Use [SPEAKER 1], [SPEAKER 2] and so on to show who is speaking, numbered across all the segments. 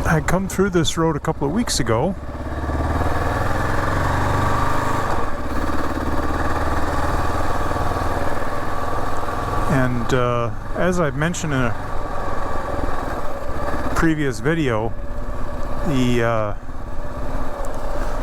[SPEAKER 1] I come through this road a couple of weeks ago, and as I've mentioned in a previous video,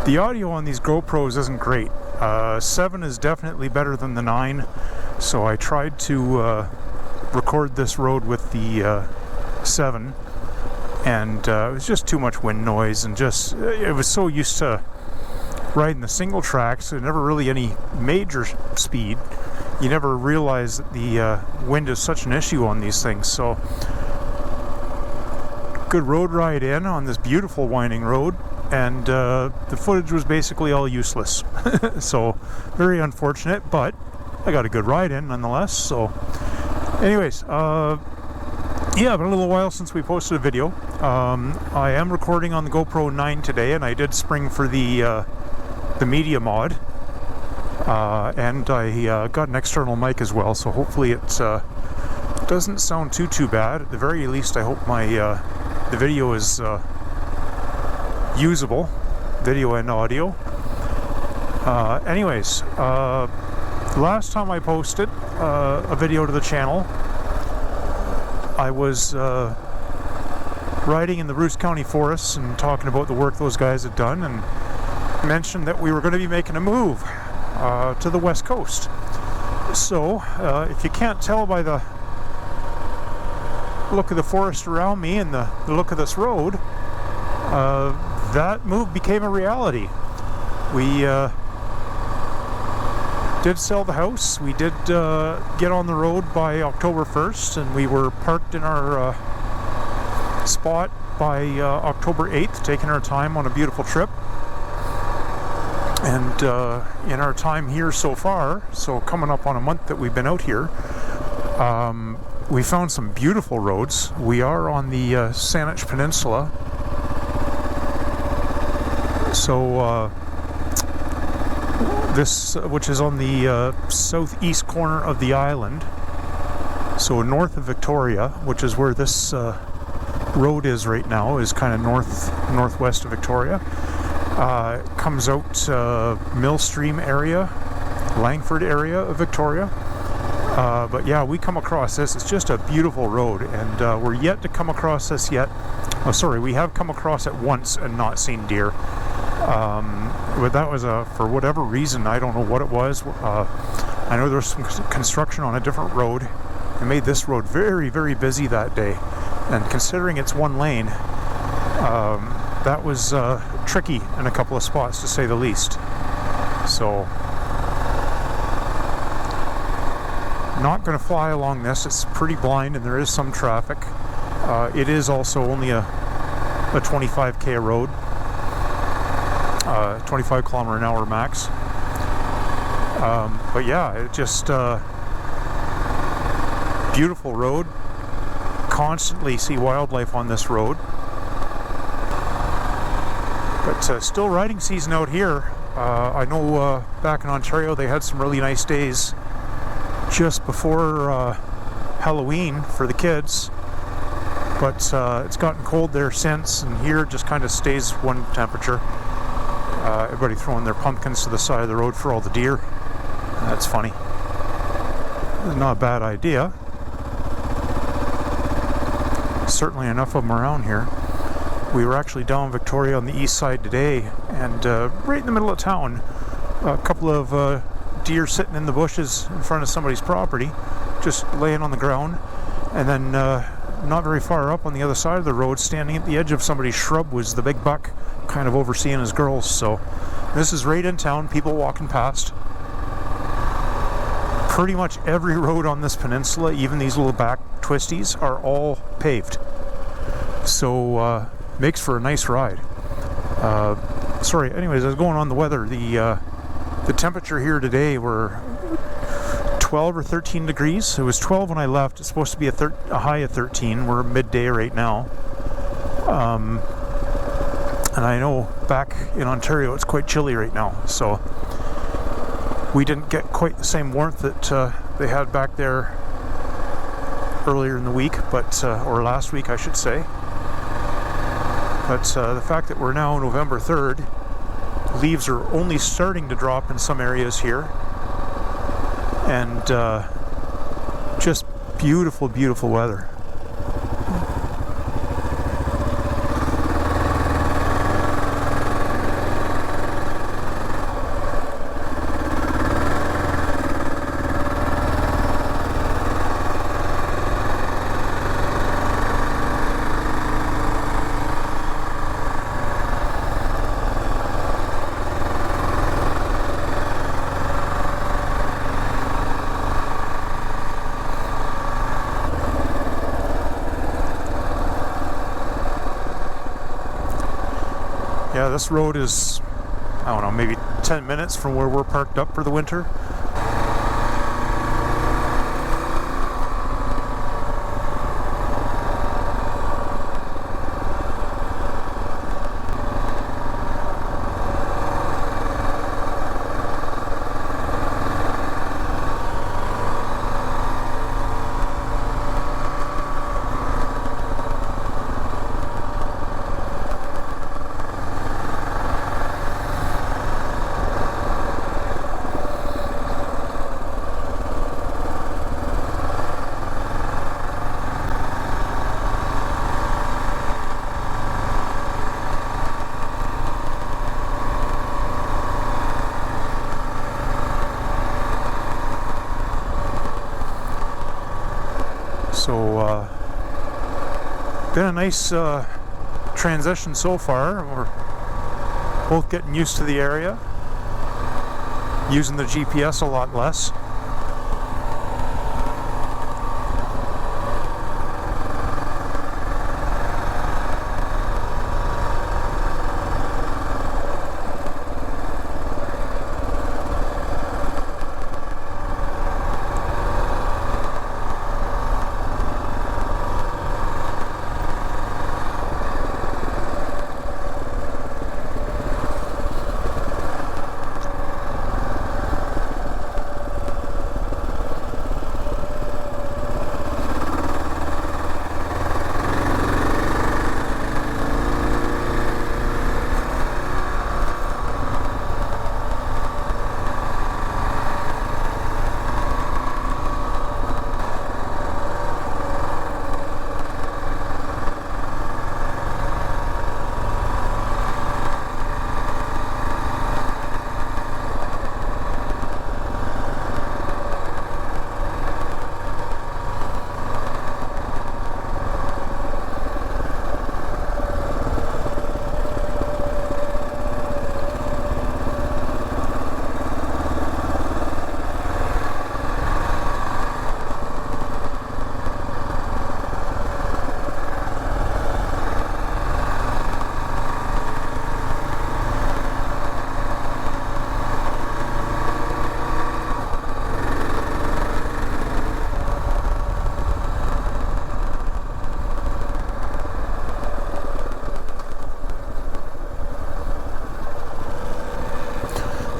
[SPEAKER 1] the audio on these GoPros isn't great. 7 is definitely better than the 9, so I tried to record this road with the 7, and it was just too much wind noise, and just it was so used to riding the single tracks, so never really any major speed. You never realize that the wind is such an issue on these things. So good road ride in on this beautiful winding road, and the footage was basically all useless. So very unfortunate, but I got a good ride in nonetheless. So anyways, yeah, been a little while since we posted a video. I am recording on the GoPro 9 today, and I did spring for the media mod, and I got an external mic as well, so hopefully it doesn't sound too bad. At the very least, I hope my the video is usable, video and audio. Anyways, last time I posted a video to the channel, I was riding in the Bruce County forests and talking about the work those guys had done, and mentioned that we were going to be making a move to the west coast. So if you can't tell by the look of the forest around me and the look of this road, that move became a reality. We did sell the house. We did get on the road by October 1st, and we were parked in our spot by October 8th, taking our time on a beautiful trip. And in our time here so far, so coming up on a month that we've been out here, we found some beautiful roads. We are on the Saanich Peninsula, so this, which is on the southeast corner of the island, so north of Victoria, which is where this road is right now, is kind of northwest of Victoria. Comes out Millstream area, Langford area of Victoria. But yeah, we come across this. It's just a beautiful road, and we're yet to come across this yet. Oh, sorry, we have come across it once and not seen deer. But that was for whatever reason, I don't know what it was. I know there was some construction on a different road. It made this road very, very busy that day. And considering it's one lane, that was tricky in a couple of spots, to say the least. So, not going to fly along this. It's pretty blind, and there is some traffic. It is also only a 25k road, 25 kilometer an hour max. But yeah, it just beautiful road. Constantly see wildlife on this road. But still riding season out here. I know back in Ontario they had some really nice days just before Halloween for the kids, but it's gotten cold there since, and here it just kind of stays one temperature. Everybody throwing their pumpkins to the side of the road for all the deer. That's funny. Not a bad idea. Certainly enough of them around here. We were actually down Victoria on the east side today, and right in the middle of town, a couple of deer sitting in the bushes in front of somebody's property, just laying on the ground, and then not very far up on the other side of the road, standing at the edge of somebody's shrub, was the big buck, kind of overseeing his girls. So this is right in town, people walking past. Pretty much every road on this peninsula, even these little back twisties, are all paved. So makes for a nice ride. Sorry, anyways, I was going on the weather. The temperature here today were 12 or 13 degrees. It was 12 when I left. It's supposed to be a high of 13. We're midday right now. And I know back in Ontario it's quite chilly right now. So we didn't get quite the same warmth that they had back there earlier in the week, but or last week I should say. But the fact that we're now November 3rd, leaves are only starting to drop in some areas here, and just beautiful, beautiful weather. Yeah, this road is, I don't know, maybe 10 minutes from where we're parked up for the winter. So, been a nice transition so far. We're both getting used to the area, using the GPS a lot less.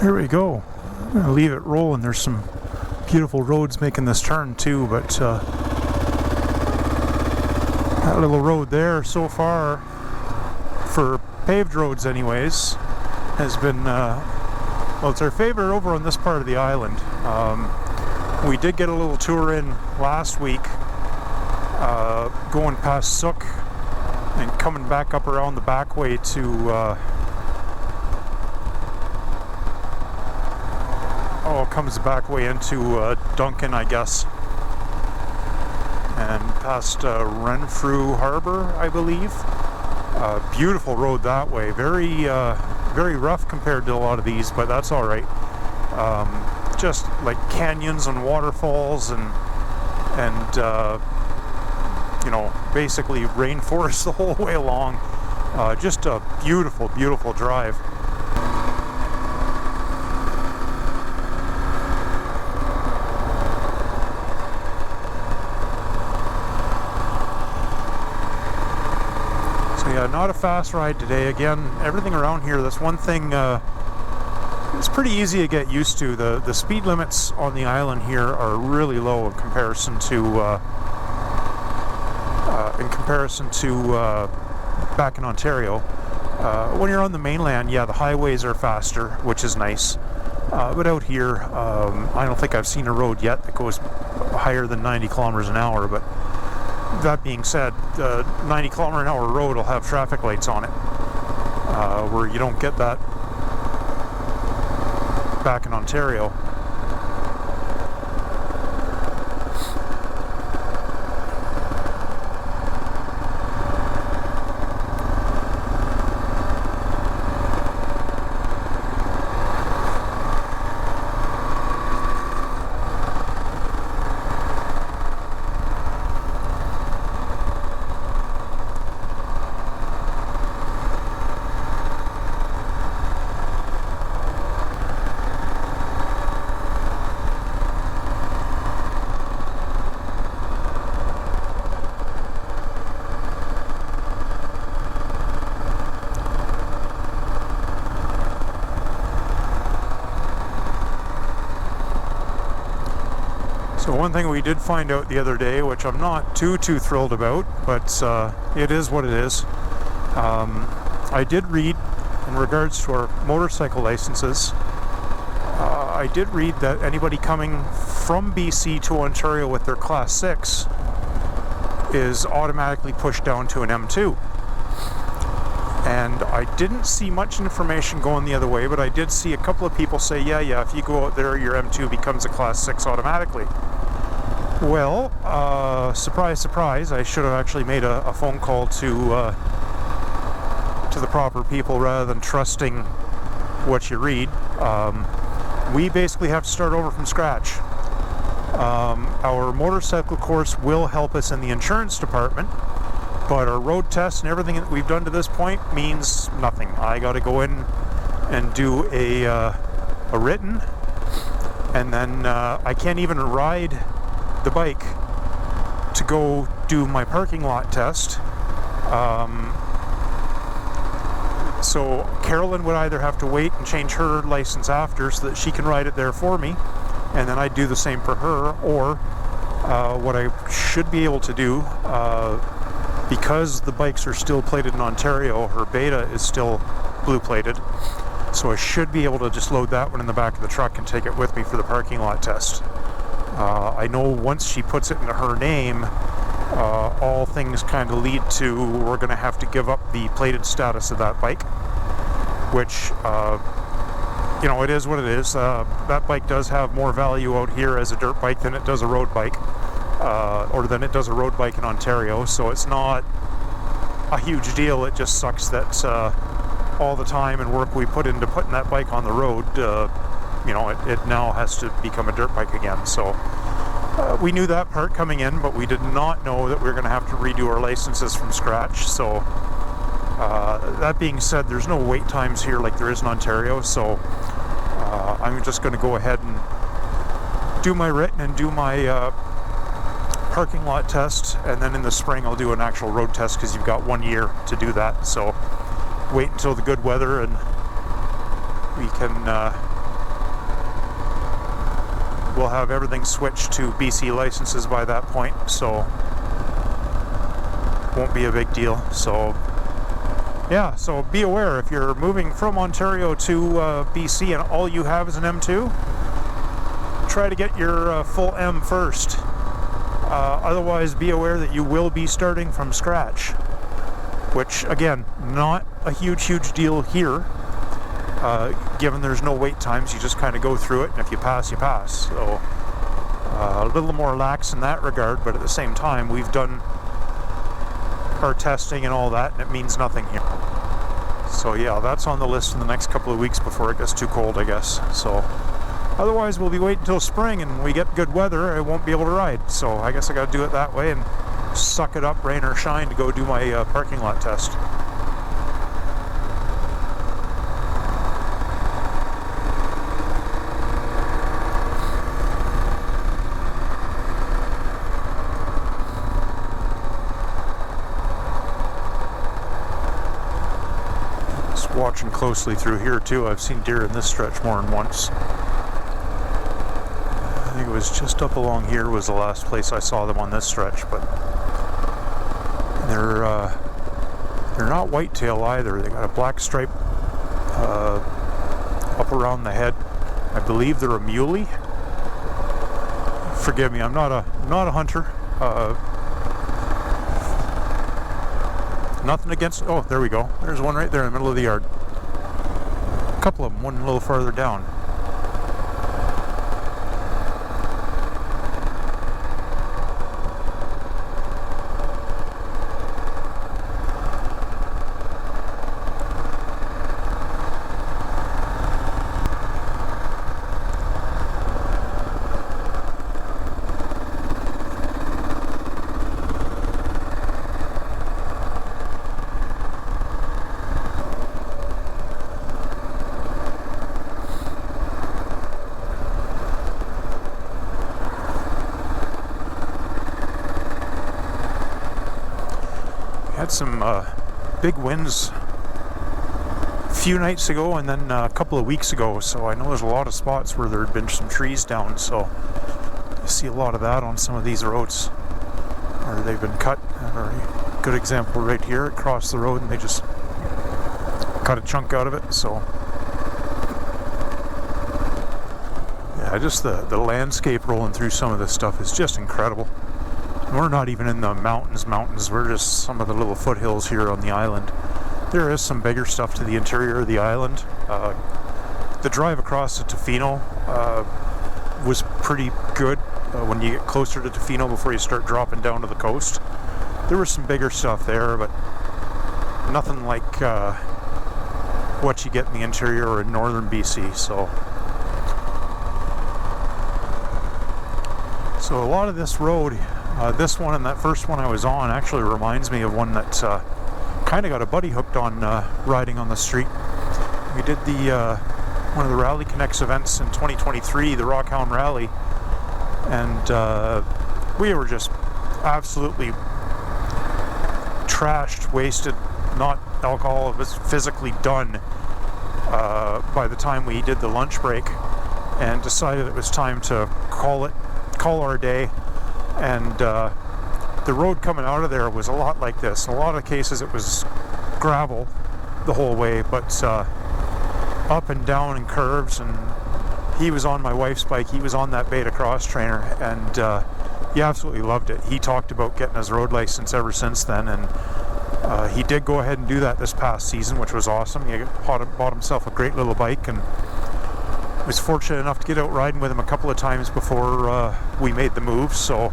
[SPEAKER 1] Here we go. I'm going to leave it rolling. There's some beautiful roads making this turn too, but that little road there so far, for paved roads anyways, has been, well, it's our favorite over on this part of the island. We did get a little tour in last week, going past Sook and coming back up around the back way to comes the back way into Duncan, I guess, and past Renfrew Harbor, I believe. Beautiful road that way. Very rough compared to a lot of these, but that's all right. Just like canyons and waterfalls and you know, basically rainforest the whole way along. Just a beautiful, beautiful drive. Yeah, not a fast ride today. Again, everything around here, that's one thing it's pretty easy to get used to. The speed limits on the island here are really low in comparison to back in Ontario. When you're on the mainland, yeah, the highways are faster, which is nice. But out here, I don't think I've seen a road yet that goes higher than 90 kilometers an hour. But that being said, the 90 kilometer an hour road will have traffic lights on it, where you don't get that back in Ontario. So one thing we did find out the other day, which I'm not too thrilled about, but it is what it is. I did read, in regards to our motorcycle licenses, I did read that anybody coming from BC to Ontario with their Class 6 is automatically pushed down to an M2. And I didn't see much information going the other way, but I did see a couple of people say, yeah, if you go out there, your M2 becomes a Class 6 automatically. Well, surprise, surprise, I should have actually made a phone call to the proper people rather than trusting what you read. We basically have to start over from scratch. Our motorcycle course will help us in the insurance department, but our road tests and everything that we've done to this point means nothing. I got to go in and do a written, and then I can't even ride the bike to go do my parking lot test. So Carolyn would either have to wait and change her license after so that she can ride it there for me, and then I'd do the same for her, or what I should be able to do, because the bikes are still plated in Ontario, her Beta is still blue plated, so I should be able to just load that one in the back of the truck and take it with me for the parking lot test. I know once she puts it into her name, all things kind of lead to we're going to have to give up the plated status of that bike, which, it is what it is. That bike does have more value out here as a dirt bike than it does a road bike, or than it does a road bike in Ontario, so it's not a huge deal. It just sucks that all the time and work we put into putting that bike on the road, it now has to become a dirt bike again. So we knew that part coming in, but we did not know that we were going to have to redo our licenses from scratch. So that being said, there's no wait times here like there is in Ontario, so I'm just going to go ahead and do my written and do my parking lot test, and then in the spring I'll do an actual road test, because you've got 1 year to do that. So wait until the good weather and we can we'll have everything switched to BC licenses by that point, so won't be a big deal. So yeah, so be aware, if you're moving from Ontario to BC and all you have is an M2, try to get your full M first. Otherwise, be aware that you will be starting from scratch, which again, not a huge deal here. Given there's no wait times, you just kind of go through it, and if you pass, you pass. So a little more lax in that regard, but at the same time, we've done our testing and all that, and it means nothing here. So yeah, that's on the list in the next couple of weeks before it gets too cold, I guess. So otherwise, we'll be waiting until spring, and we get good weather, I won't be able to ride. So I guess I got to do it that way and suck it up, rain or shine, to go do my parking lot test. Watching closely through here too, I've seen deer in this stretch more than once. I think it was just up along here was the last place I saw them on this stretch, but they're They're not whitetail either. They got a black stripe up around the head. I believe they're a muley. Forgive me, I'm not a hunter. Nothing against. Oh, there we go. There's one right there in the middle of the yard. A couple of them, one a little farther down. Had some big winds a few nights ago and then a couple of weeks ago, so I know there's a lot of spots where there had been some trees down, so you see a lot of that on some of these roads where they've been cut. A very good example right here, across the road, and they just cut a chunk out of it. So yeah, just the landscape rolling through some of this stuff is just incredible. We're not even in the mountains. We're just some of the little foothills here on the island. There is some bigger stuff to the interior of the island. The drive across to Tofino was pretty good when you get closer to Tofino before you start dropping down to the coast. There was some bigger stuff there, but nothing like what you get in the interior or in northern BC. So a lot of this road, this one and that first one I was on, actually reminds me of one that kind of got a buddy hooked on riding on the street. We did the one of the Rally Connects events in 2023, the Rockhound Rally, and we were just absolutely trashed, wasted, not alcohol, it was physically done by the time we did the lunch break, and decided it was time to call our day. And the road coming out of there was a lot like this. In a lot of cases it was gravel the whole way, but up and down and curves, and he was on my wife's bike, he was on that beta cross trainer, and he absolutely loved it. He talked about getting his road license ever since then, and he did go ahead and do that this past season, which was awesome. He bought himself a great little bike, and was fortunate enough to get out riding with him a couple of times before we made the move. So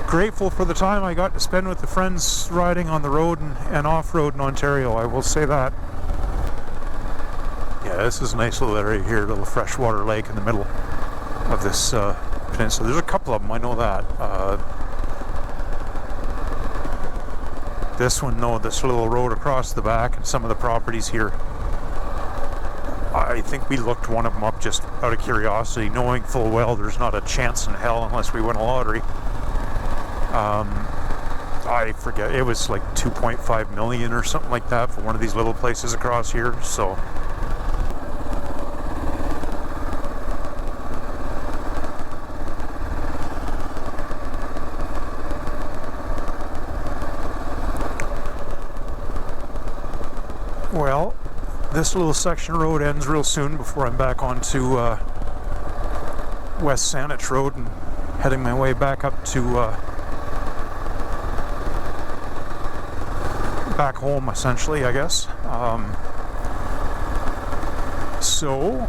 [SPEAKER 1] grateful for the time I got to spend with the friends riding on the road and off-road in Ontario, I will say that. Yeah, this is a nice little area here, a little freshwater lake in the middle of this peninsula. There's a couple of them, I know that. This one, though, this little road across the back and some of the properties here, I think we looked one of them up just out of curiosity, knowing full well there's not a chance in hell unless we win a lottery. I forget, it was like 2.5 million or something like that for one of these little places across here. So well, this little section of road ends real soon before I'm back onto West Saanich Road and heading my way back up to back home, essentially, I guess. So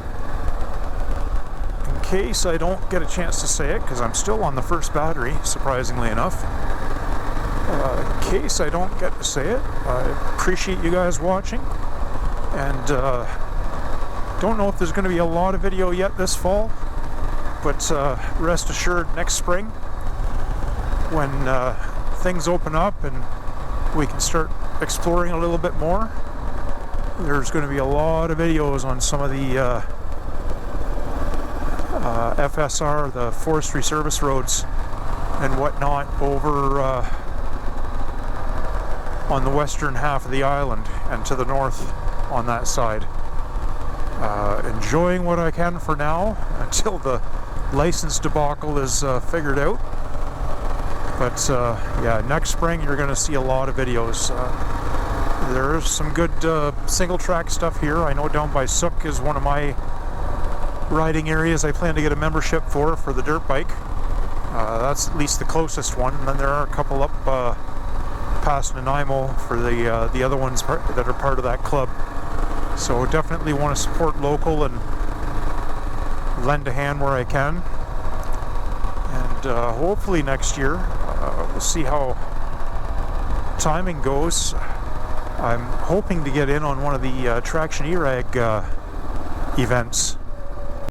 [SPEAKER 1] in case I don't get a chance to say it, because I'm still on the first battery, surprisingly enough, in case I don't get to say it, I appreciate you guys watching. And don't know if there's going to be a lot of video yet this fall, but rest assured, next spring, when things open up and we can start exploring a little bit more, there's going to be a lot of videos on some of the FSR, the Forestry Service roads and whatnot, over on the western half of the island and to the north on that side. Enjoying what I can for now until the license debacle is figured out. But yeah, next spring you're going to see a lot of videos. There's some good single track stuff here. I know down by Sook is one of my riding areas I plan to get a membership for the dirt bike. That's at least the closest one, and then there are a couple up past Nanaimo for the other ones that are part of that club. So definitely want to support local and lend a hand where I can. And hopefully next year, we'll see how timing goes. I'm hoping to get in on one of the Traction E-Rag events.